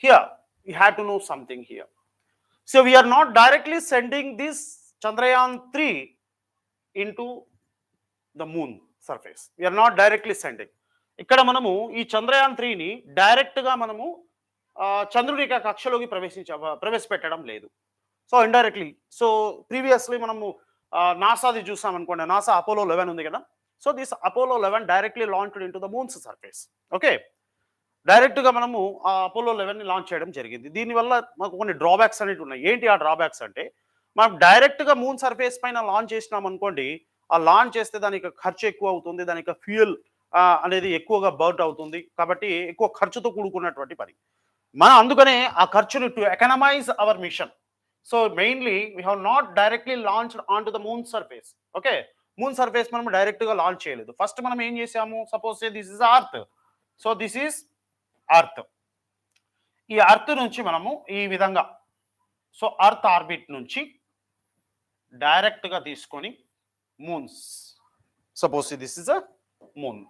Here we have to know something here. So we are not directly sending this Chandrayaan 3 into the moon surface. We are not directly sending. ఇక్కడ మనము ఈ చంద్రయాన్ 3ని డైరెక్ట్గా మనము చంద్రుడి యొక్క కక్షలోకి ప్రవేశపెట్టడం లేదు. So indirectly. So previously మనము నాసాది చూసాం అనుకోండి. నాసా అపోలో 11 ఉంది కదా. So this Apollo 11 directly launched into the moons surface. Okay, డైరెక్ట్గా మనము ఆ అపోలో 11ని లాంచ్ చేయడం జరిగింది. దీనివల్ల మాకు కొన్ని డ్రాబ్యాక్స్ అనేవి ఉన్నాయి. ఏంటి ఆ డ్రాబ్యాక్స్ అంటే, మనం డైరెక్ట్గా మూన్ సర్ఫేస్ పైన లాంచ్ చేసినాం అనుకోండి, ఆ లాంచ్ చేస్తే దానికి ఖర్చు ఎక్కువ అవుతుంది, దానికి ఫ్యూయల్ అనేది ఎక్కువగా బర్న్ అవుతుంది. కాబట్టి ఎక్కువ ఖర్చుతో కూడుకున్నటువంటి పని. మనం అందుకనే ఆ ఖర్చుని to economise our mission, so mainly we have not directly launched on to the moon surface. Okay, moon surface మనం డైరెక్ట్గా లాంచ్ చేయలేదు. ఫస్ట్ మనం ఏం చేసాము, suppose this is earth. So this is earth. ఈ అర్త్ నుంచి మనము ఈ విధంగా, సో అర్త్ ఆర్బిట్ నుంచి డైరెక్ట్గా తీసుకొని moons, suppose this is a moon.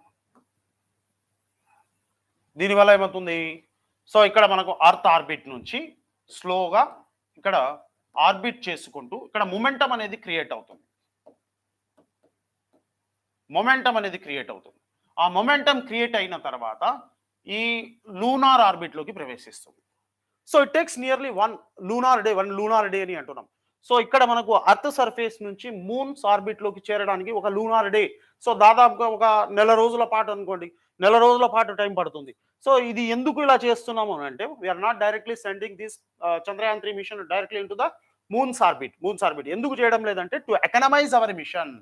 దీనివల్ల ఏమవుతుంది, సో ఇక్కడ మనకు అర్త్ ఆర్బిట్ నుంచి స్లోగా ఇక్కడ ఆర్బిట్ చేసుకుంటూ ఇక్కడ మొమెంటం అనేది క్రియేట్ అవుతుంది. ఆ మొమెంటం క్రియేట్ అయిన తర్వాత ఈ లూనార్ ఆర్బిట్లోకి ప్రవేశిస్తుంది. So it takes nearly 1 lunar day అని అంటున్నాం. సో ఇక్కడ మనకు అర్త్ సర్ఫేస్ నుంచి మూన్స్ ఆర్బిట్లోకి చేరడానికి ఒక లూనార్ డే, సో దాదాపుగా ఒక నెల రోజుల పాటు అనుకోండి, నెల రోజుల పాటు టైం పడుతుంది. సో ఇది ఎందుకు ఇలా చేస్తున్నాము అంటే, we are not directly sending this Chandrayaan 3 mission directly into the moon's orbit. ఎందుకు చేయడం లేదంటే, టు ఎకనమైజ్ అవర్ మిషన్.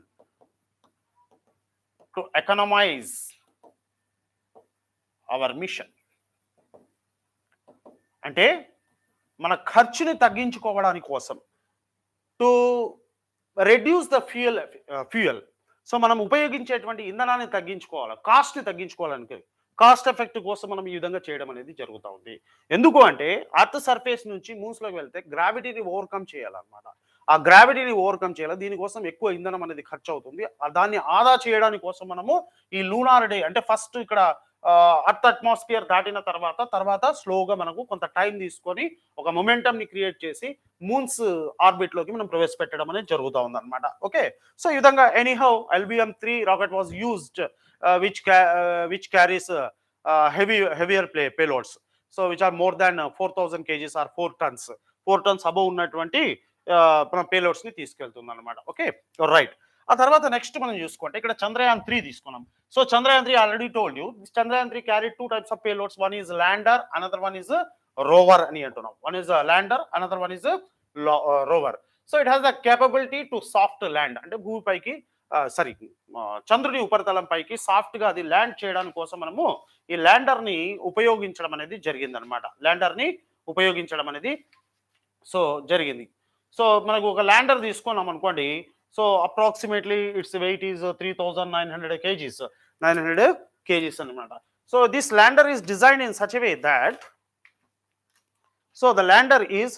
అంటే మన ఖర్చుని తగ్గించుకోవడానికి కోసం, to reduce the fuel. So మనం ఉపయోగించేటువంటి ఇంధనాన్ని తగ్గించుకోవాలి, కాస్ట్ని తగ్గించుకోవాలని, కాస్ట్ ఎఫెక్ట్ కోసం మనం ఈ విధంగా చేయడం అనేది జరుగుతూ ఉంది. ఎందుకు అంటే అర్త్ సర్ఫేస్ నుంచి మూన్స్లోకి వెళ్తే గ్రావిటీని ఓవర్కమ్ చేయాలన్నమాట. ఆ గ్రావిటీని ఓవర్కమ్ చేయాలి. దీనికోసం ఎక్కువ ఇంధనం అనేది ఖర్చు అవుతుంది. దాన్ని ఆదా చేయడానికి కోసం మనము ఈ లూనార్ డే, అంటే ఫస్ట్ ఇక్కడ అర్త్ అట్మాస్ఫియర్ దాటిన తర్వాత స్లోగా మనకు కొంత టైం తీసుకొని ఒక మొమెంటంని క్రియేట్ చేసి మూన్స్ ఆర్బిట్లోకి మనం ప్రవేశపెట్టడం అనేది జరుగుతూ ఉందన్నమాట. ఓకే, సో ఈ విధంగా anyhow LBM-3 rocket was used which carries heavier payloads, so which are more than 4000 kgs or 4 tons above ఉన్నటువంటి మన పేలోడ్స్ ని తీసుకెళ్తుంది అనమాట. Okay, right. ఆ తర్వాత నెక్స్ట్ మనం చూసుకుంటే ఇక్కడ చంద్రయాన్ 3 తీసుకున్నాం. So Chandrayaan 3 already told you, Chandrayaan 3 carry 2 types of payloads. One is lander, another one is rover అని అంటున్నాం. One is lander, another one is rover. So it has the capability to soft land, అంటే భూమిపైకి sorry చంద్రుని ఉపరితలం పైకి soft గా అది land చేయడానికి కోసం మనము ఈ ల్యాండర్ ని ఉపయోగించడం అనేది జరిగిందనమాట. ల్యాండర్ ని ఉపయోగించడం అనేది జరిగింది. సో మనకు ఒక ల్యాండర్ తీసుకున్నాం అనుకోండి, so approximately its weight is 3900 kgs, 900 kgs అనమాట. So this lander is design in such a way that, so the lander is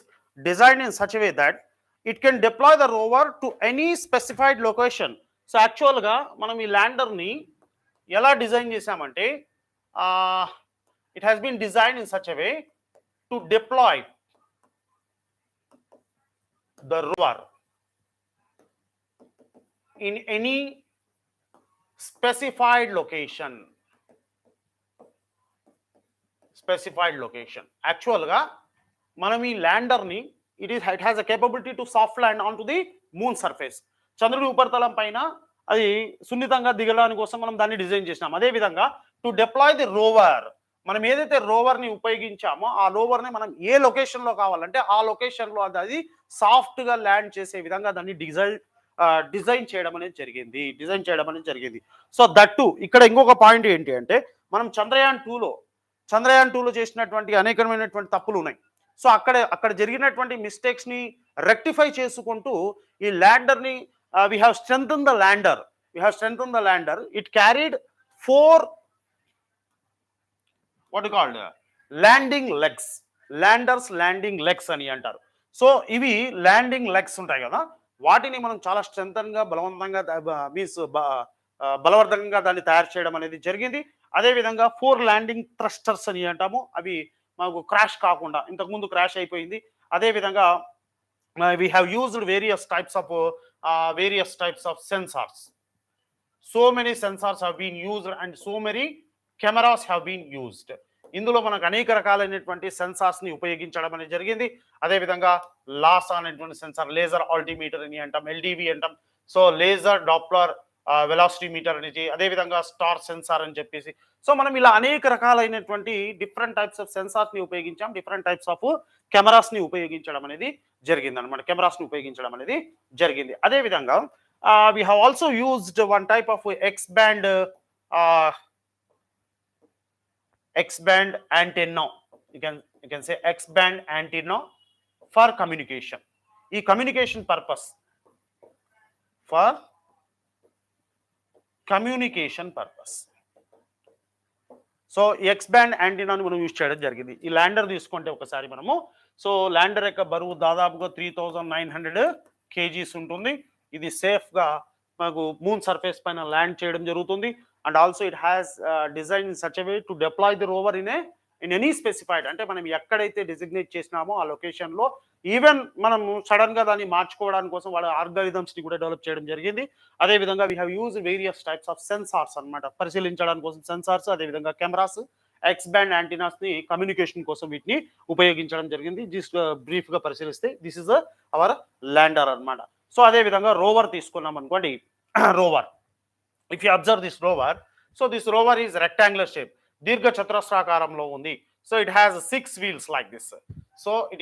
design in such a way that it can deploy the rover to any specified location. So యాక్చువల్గా మనం ఈ ల్యాండర్ని ఎలా design చేసామంటే, it has been design in such a way to deploy the rover in any specified location. Actual ga manam ee lander ni it has a capability to soft land onto the moon surface. చంద్రుడి ఉపరితలం పైన అది సున్నితంగా దిగడానికి కోసం మనం దాన్ని design చేసినాం. అదే విధంగా టు డిప్లాయ్ ది రోవర్, మనం ఏదైతే రోవర్ ని ఉపయోగించామో ఆ రోవర్ ని మనం ఏ లొకేషన్ లో కావాలంటే ఆ లొకేషన్ లో అది సాఫ్ట్ గా ల్యాండ్ చేసే విధంగా దాన్ని డిజైన్ చేయడం అనేది జరిగింది. సో దట్టు ఇక్కడ ఇంకొక పాయింట్ ఏంటి అంటే, మనం చంద్రయాన్ 2లో చేసినటువంటి అనేకమైనటువంటి తప్పులు ఉన్నాయి. సో అక్కడ జరిగినటువంటి మిస్టేక్స్ ని రెక్టిఫై చేసుకుంటూ ఈ ల్యాండర్ ని we have strengthened the lander. It carried 4 what you called landing legs, landing legs అని అంటారు. సో ఇవి ల్యాండింగ్ లెగ్స్ ఉంటాయి కదా, వాటిని మనం చాలా స్ట్రెంగ్తన్ గా బలవర్ధకంగా దాన్ని తయారు చేయడం అనేది జరిగింది. అదేవిధంగా 4 ల్యాండింగ్ థ్రస్టర్స్ అని అంటాము, అవి మాకు క్రాష్ కాకుండా, ఇంతకుముందు క్రాష్ అయిపోయింది. అదేవిధంగా we have used various types of sensors. So many sensors have been used and so many cameras have been used. ఇందులో మనకు అనేక రకాలైనటువంటి సెన్సార్స్ ని ఉపయోగించడం అనేది జరిగింది. అదేవిధంగా లాస్ అనేటువంటి సెన్సార్, లేజర్ ఆల్టిమీటర్ అని అంటాం, LDV అంటాం. So laser Doppler velocity meter అనేది, అదేవిధంగా స్టార్ సెన్సార్ అని చెప్పేసి, సో మనం ఇలా అనేక రకాలైనటువంటి డిఫరెంట్ టైప్స్ ఆఫ్ సెన్సార్స్ ని ఉపయోగించాం, డిఫరెంట్ టైప్స్ ఆఫ్ కెమెరాస్ ని ఉపయోగించడం అనేది జరిగింది అనమాట. అదేవిధంగా we have also used one type of X-band antenna. You can say X-band antenna for communication. ఈ కమ్యూనికేషన్ పర్పస్, సో X-band యాంటీనాని మనం యూజ్ చేయడం జరిగింది. ఈ ల్యాండర్ తీసుకుంటే ఒకసారి మనము, సో ల్యాండర్ యొక్క బరువు దాదాపుగా 3900 kgs ఉంటుంది. ఇది సేఫ్ గా మనకు మూన్ సర్ఫేస్ పైన ల్యాండ్ చేయడం జరుగుతుంది. And also it has design in such a way to deploy the rover in any specified, అంటే మనం ఎక్కడైతే డిజిగ్నేట్ చేసినామో ఆ లొకేషన్ లో, ఈవెన్ మనం సడన్ గా దాన్ని మార్చుకోవడానికి కోసం వాళ్ళ ఆల్గారిథమ్స్ ని కూడా డెవలప్ చేయడం జరిగింది. అదేవిధంగా we have use various types of sensors అనమాట, పరిశీలించడానికి కోసం సెన్సార్స్, అదేవిధంగా కెమెరాస్, X-band యాంటీనాస్ ని కమ్యూనికేషన్ కోసం వీటిని ఉపయోగించడం జరిగింది. జస్ట్ బ్రీఫ్ గా పరిశీలిస్తే దిస్ ఇస్ అవర్ ల్యాండర్ అనమాట. సో అదే విధంగా రోవర్ తీసుకున్నాం అనుకోండి, rover, if you observe this rover, so this rover is rectangular shape, దీర్ఘ చతురస్రాకారంలో ఉంది. So it has 6 wheels like this. So it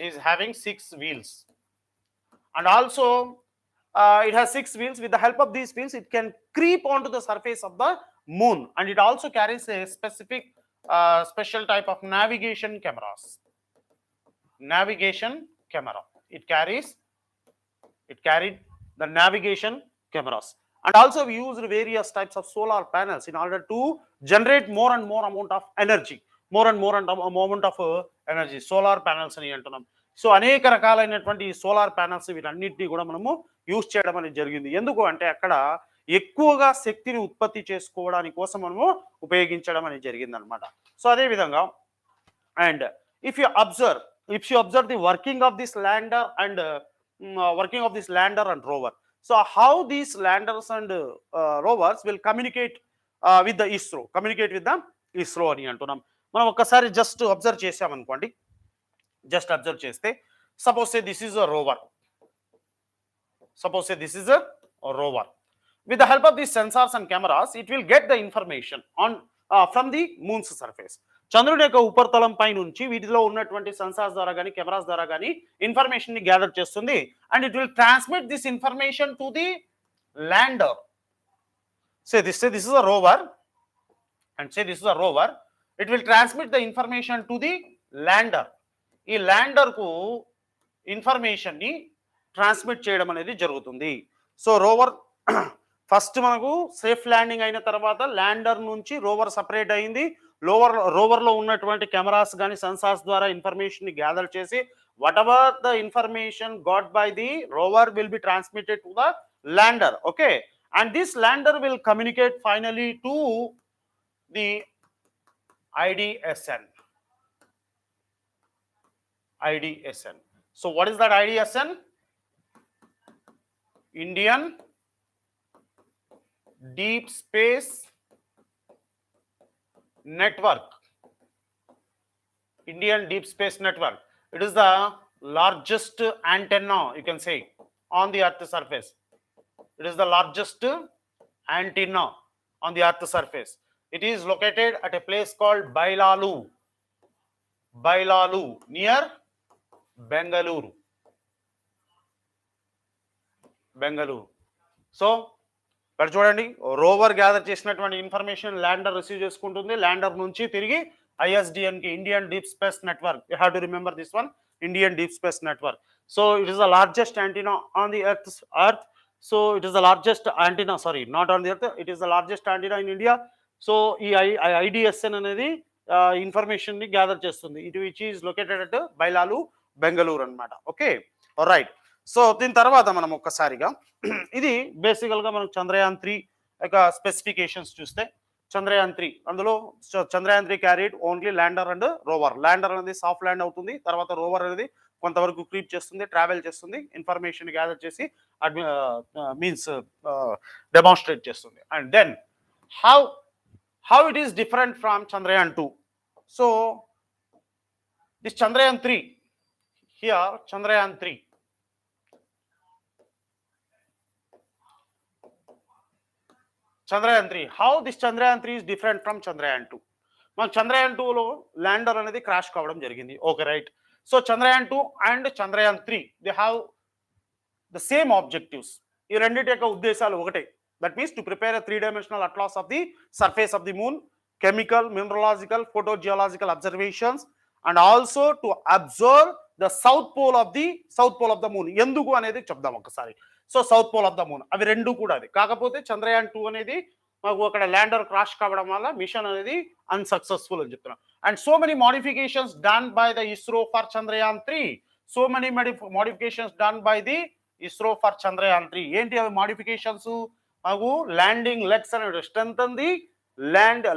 is having 6 wheels, and also it has 6 wheels. With the help of these wheels it can creep onto the surface of the moon, and it also carries a special type of navigation camera. It carried the navigation cameras. And also we used various types of solar panels in order to generate more and more amount of energy, solar panels అని అంటున్నాం. So అనేక రకాలైనటువంటి solar panels వీటన్నిటిని కూడా మనము use చేయడం అనేది జరిగింది. ఎందుకు అంటే అక్కడ ఎక్కువగా శక్తిని ఉత్పత్తి చేసుకోవడానికి కోసం మనము ఉపయోగించడం అనేది జరిగిందనమాట. సో అదే విధంగా and if you observe the working of this lander and working of this lander and rover. So how these landers and Rovers will with the ISRO అని అంటున్నాం. మనం ఒక్కసారి జస్ట్ అబ్జర్వ్ చేసామనుకోండి, జస్ట్ అబ్జర్వ్ చేస్తే suppose say this is a rover. Suppose say this is a rover. With the help of these sensors and cameras, it will get the information on from the moon's surface. చంద్రుడి యొక్క ఉపరితలం పై నుంచి వీటిలో ఉన్నటువంటి sensors ద్వారా కానీ cameras ద్వారా కానీ ఇన్ఫర్మేషన్ ని గ్యాదర్ చేస్తుంది and it will transmit this information to the lander. Say this is a rover and say this is a rover. It will transmit the information to the lander. ఈ lander కు information ని transmit చేయడం అనేది జరుగుతుంది. So rover first మనకు safe landing అయిన తర్వాత lander నుంచి రోవర్ సపరేట్ అయింది. రోవర్లో ఉన్నటువంటి కెమెరాస్ కానీ సెన్సార్స్ ద్వారా ఇన్ఫర్మేషన్ ని గ్యాదర్ చేసి what ever the information got by the rover will be transmitted to the lander. Okay, and this lander will communicate finally to the IDSN. So what is that IDSN? Indian Deep Space Network. Indian Deep Space Network. It is the largest antenna, you can say, on the Earth's surface. It is the largest antenna on the Earth's surface. It is located at a place called Bailalu near Bengaluru. So ఇక్కడ చూడండి, rover gather చేసినటువంటి information lander receive చేసుకుంటుంది. Lander నుంచి తిరిగి ISDN కి, Indian deep space network. You have to remember this one, Indian deep space network. So it is the largest antenna on the earth. So it is the largest antenna, sorry not on the earth, it is the largest antenna in India. So ఈ IDSN అనేది information ని gather చేస్తుంది. It which is located at Byalalu, Bengaluru అనమాట. Okay, right. So దీని తర్వాత మనం ఒక్కసారిగా ఇది బేసికల్గా మనం చంద్రయాన్ 3 యొక్క స్పెసిఫికేషన్స్ చూస్తే, చంద్రయాన్ 3 అందులో Chandrayaan 3 carried only lander and rover. Lander అనేది సాఫ్ట్ ల్యాండ్ అవుతుంది, తర్వాత రోవర్ అనేది కొంతవరకు క్రీప్ చేస్తుంది, ట్రావెల్ చేస్తుంది, ఇన్ఫర్మేషన్ గ్యాదర్ చేసి మీన్స్ డెమాన్స్ట్రేట్ చేస్తుంది. And then how it is different from Chandrayaan 2. So this Chandrayaan 3 here, Chandrayaan 3, how this Chandrayaan 3 is different from Chandrayaan 2. మన చంద్రయాన్ 2లో ల్యాండర్ అనేది క్రాష్ కావడం జరిగింది. Okay, right. So Chandrayaan 2 and Chandrayaan 3 they have the same objectives. ఈ రెండింటి యొక్క ఉద్దేశాలు ఒకటే. That means to prepare a three-dimensional atlas of the surface of the moon, chemical, mineralogical, photogeological observations, and also to observe the south pole of the moon. ఎందుకు అనేది చెప్దాం ఒకసారి. So south pole of the moon, అవి రెండు కూడా అది. కాకపోతే చంద్రయాన్ 2 అనేది మాకు అక్కడ ల్యాండర్ క్రాష్ కావడం వల్ల మిషన్ అనేది అన్సక్సెస్ఫుల్ అని చెప్తున్నాం. And so many modifications done by the ISRO for Chandrayaan 3. So many modifications done by the ISRO for Chandrayaan 3. ఏంటి అవి మోడిఫికేషన్స్? మాకు ల్యాండింగ్ లెగ్స్ అనేది strengthen the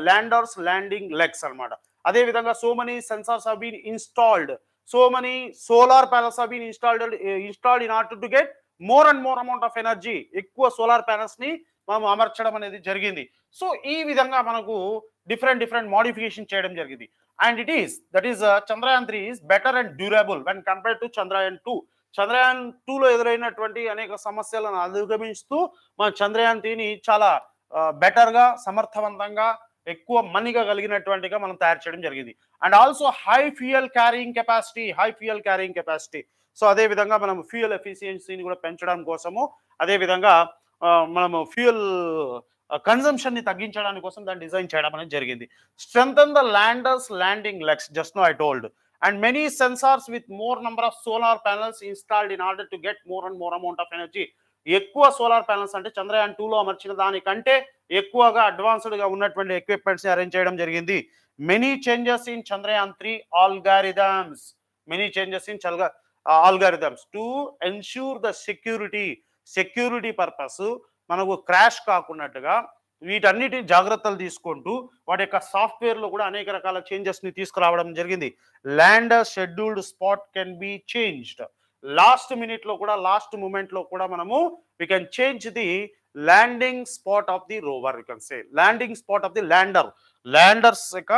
lander's landing legs అనమాట. అదే విధంగా so many sensors have been installed, so many solar panels have been installed in order to get more and more amount of energy. ఎక్కువ solar panels ని మనం అమర్చడం అనేది జరిగింది. సో ఈ విధంగా మనకు డిఫరెంట్ మోడిఫికేషన్ చేయడం జరిగింది. And that is Chandrayaan 3 is better and durable when compared to Chandrayaan 2. Chandrayaan 2లో ఎదురైనటువంటి అనేక సమస్యలను అధిగమిస్తూ మన చంద్రయాన్ 3ని చాలా బెటర్గా, సమర్థవంతంగా, ఎక్కువ మనీగా కలిగినటువంటిగా మనం తయారు చేయడం జరిగింది. And also high fuel carrying capacity. So అదే విధంగా మనం ఫ్యూయల్ ఎఫిషియన్సీని కూడా పెంచడం కోసము, అదే విధంగా మనము ఫ్యూయల్ కన్జంప్షన్ ని తగ్గించడానికి కోసం దాన్ని డిజైన్ చేయడం అనేది జరిగింది. Strengthen the lander's landing legs, just no I told. And many sensors with more number of solar panels installed in order to get more and more amount of energy. ఎక్కువ solar panels అంటే చంద్రయాన్ 2లో అమర్చిన దానికంటే ఎక్కువగా advanced గా ఉన్నటువంటి equipments ని arrange చేయడం జరిగింది. Many changes in Chandrayaan 3 algorithms to ensure the security purpose. మనకు క్రాష్ కాకున్నట్టుగా వీటన్నిటి జాగ్రత్తలు తీసుకుంటూ వాటి యొక్క సాఫ్ట్వేర్లో కూడా అనేక రకాల చేంజెస్ని తీసుకురావడం జరిగింది. Lander scheduled spot can be changed. Last మినిట్లో కూడా లాస్ట్ మూమెంట్లో కూడా మనము we can change the landing spot of the rover. You can say landing spot of the lander's యొక్క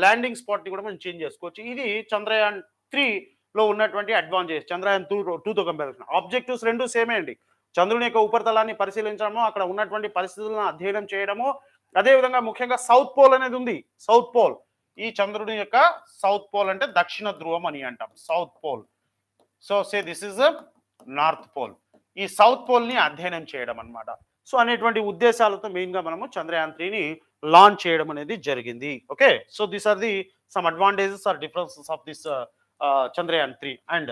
ల్యాండింగ్ స్పాట్ని కూడా మనం చేంజ్ చేసుకోవచ్చు. ఇది చంద్రయాన్ 3లో ఉన్నటువంటి అడ్వాంటేజ్. చంద్రయాన్ 2తో కంపారిజన్. ఆబ్జెక్టివ్స్ రెండు సేమే అండి. చంద్రుని యొక్క ఉపరితలాన్ని పరిశీలించడము, అక్కడ ఉన్నటువంటి పరిస్థితులను అధ్యయనం చేయడము, అదేవిధంగా ముఖ్యంగా సౌత్ పోల్ అనేది ఉంది. సౌత్ పోల్, ఈ చంద్రుని యొక్క సౌత్ పోల్ అంటే దక్షిణ ధ్రువం అని అంటాం, south pole. So say this is north pole. ఈ సౌత్ పోల్ని అధ్యయనం చేయడం అనమాట. సో అనేటువంటి ఉద్దేశాలతో మెయిన్గా మనము చంద్రయాన్ 3ని లాంచ్ చేయడం అనేది జరిగింది. Okay, so these are the some advantages or differences of this Chandrayaan 3 and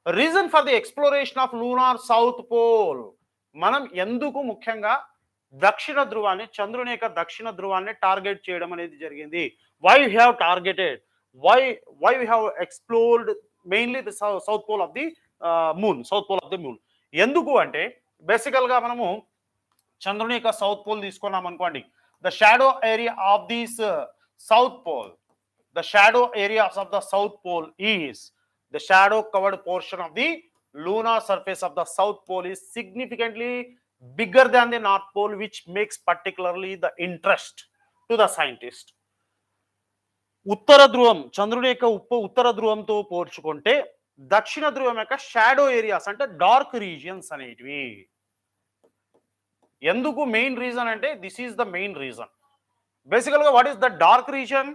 reason for the exploration of lunar south pole. మనం ఎందుకు ముఖ్యంగా దక్షిణ ధ్రువాన్ని, చంద్రుని యొక్క దక్షిణ ధ్రువాన్ని టార్గెట్ చేయడం అనేది జరిగింది? Why we have targeted, why we have explored mainly the south pole of the moon, south pole of the moon. ఎందుకు అంటే బేసికల్గా మనము చంద్రుని యొక్క సౌత్ పోల్ తీసుకున్నాం అనుకోండి, the shadow area of this south pole, the shadow areas of the south pole is the shadow covered portion of the lunar surface of the south pole is significantly bigger than the north pole, which makes particularly the interest to the scientist. ఉత్తర ధ్రువం, చంద్రుని యొక్క ఉత్తర ధ్రువంతో పోల్చుకుంటే దక్షిణ ధ్రువం యొక్క షాడో ఏరియాస్ అంటే డార్క్ రీజియన్స్ అనేటివి. ఎందుకు మెయిన్ రీజన్ అంటే this is the main reason. బేసికల్గా what is the dark reason?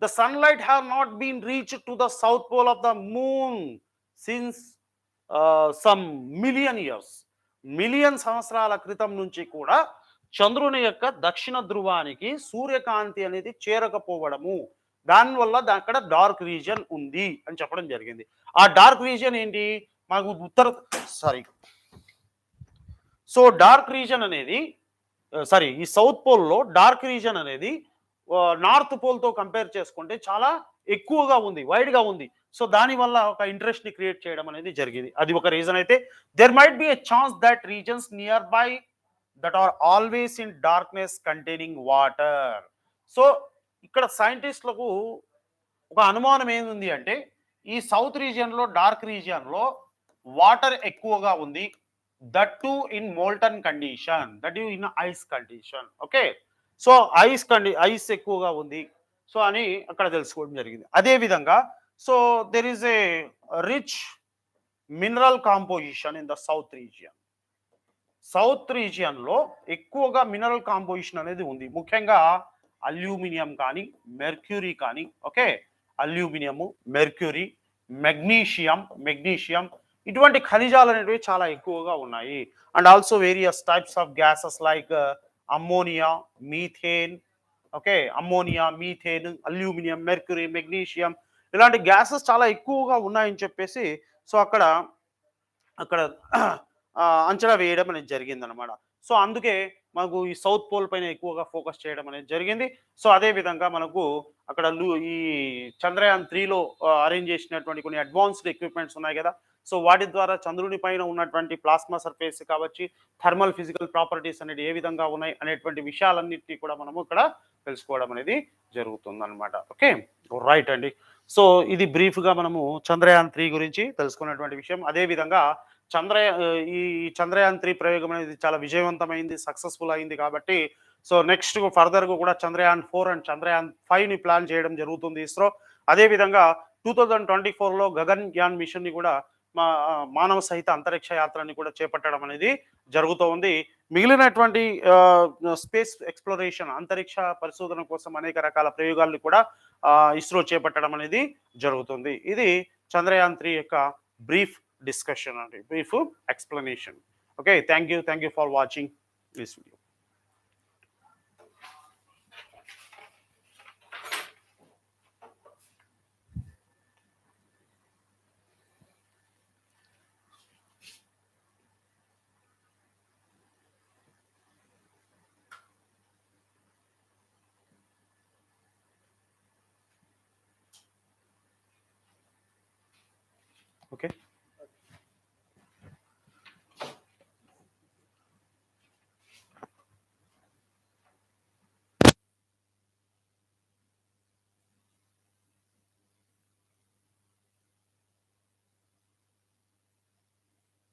The sunlight have not been reached to the south pole of the moon since some million years. Million సంవత్సరాల క్రితం నుంచి కూడా చంద్రుని యొక్క దక్షిణ ధ్రువానికి సూర్యకాంతి అనేది చేరకపోవడము, దానివల్ల అక్కడ డార్క్ రీజియన్ ఉంది అని చెప్పడం జరిగింది. ఆ డార్క్ రీజియన్ ఏంటి? మనకు డార్క్ రీజియన్ అనేది ఈ సౌత్ పోల్లో డార్క్ రీజియన్ అనేది నార్త్ పోల్తో కంపేర్ చేసుకుంటే చాలా ఎక్కువగా ఉంది, వైడ్గా ఉంది. సో దానివల్ల ఒక ఇంట్రెస్ట్ని క్రియేట్ చేయడం అనేది జరిగింది. అది ఒక రీజన్ అయితే there might be a chance that regions near by that are always in darkness containing water. So ఇక్కడ సైంటిస్టులకు ఒక అనుమానం ఏంది అంటే ఈ సౌత్ రీజియన్లో, డార్క్ రీజియన్లో వాటర్ ఎక్కువగా ఉంది, that too in molten condition, that you in ice condition. Okay, so ice ఎక్కువగా ఉంది సో అని అక్కడ తెలుసుకోవడం జరిగింది. అదేవిధంగా so there is a rich mineral composition in the south region. South రీజియన్లో ఎక్కువగా మినరల్ కాంపోజిషన్ అనేది ఉంది, ముఖ్యంగా అల్యూమినియం కానీ, మెర్క్యూరీ కానీ. ఓకే, అల్యూమినియము, మెర్క్యూరీ, మెగ్నీషియం ఇటువంటి ఖనిజాలు అనేవి చాలా ఎక్కువగా ఉన్నాయి. And also various types of gases like ammonia, methane. Okay, ammonia, methane, aluminium, mercury, magnesium ఇలాంటి గ్యాసెస్ చాలా ఎక్కువగా ఉన్నాయని చెప్పేసి సో అక్కడ అంచనా వేయడం అనేది జరిగిందనమాట. సో అందుకే మనకు ఈ సౌత్ పోల్ పైన ఎక్కువగా ఫోకస్ చేయడం అనేది జరిగింది. సో అదేవిధంగా మనకు అక్కడ ఈ చంద్రయాన్ 3లో అరేంజ్ చేసినటువంటి కొన్ని అడ్వాన్స్డ్ ఎక్విప్మెంట్స్ ఉన్నాయి కదా. సో వాటి ద్వారా చంద్రుని పైన ఉన్నటువంటి ప్లాస్మా సర్ఫేస్ కావచ్చు, థర్మల్ ఫిజికల్ ప్రాపర్టీస్ అనేది ఏ విధంగా ఉన్నాయి అనేటువంటి విషయాలన్నింటినీ కూడా మనము ఇక్కడ తెలుసుకోవడం అనేది జరుగుతుందన్నమాట. ఓకే, రైట్ అండి. సో ఇది బ్రీఫ్గా మనము చంద్రయాన్ 3 గురించి తెలుసుకున్నటువంటి విషయం. అదేవిధంగా ఈ చంద్రయాన్ 3 ప్రయోగం అనేది చాలా విజయవంతమైంది, సక్సెస్ఫుల్ అయింది కాబట్టి సో నెక్స్ట్ ఫర్దర్గా కూడా చంద్రయాన్ 4 అండ్ చంద్రయాన్ 5ని ప్లాన్ చేయడం జరుగుతుంది ఇస్రో. అదేవిధంగా 2024లో గగన్యాన్ మిషన్ని కూడా మానవ సహిత అంతరిక్ష యాత్రని కూడా చేపట్టడం అనేది జరుగుతూ ఉంది. మిగిలినటువంటి స్పేస్ ఎక్స్ప్లోరేషన్, అంతరిక్ష పరిశోధన కోసం అనేక రకాల ప్రయోగాలను కూడా ఇస్రో చేపట్టడం అనేది జరుగుతుంది. ఇది చంద్రయాన్ 3 యొక్క బ్రీఫ్ డిస్కషన్ అండి, brief explanation. Okay, thank you for watching this video. Okay.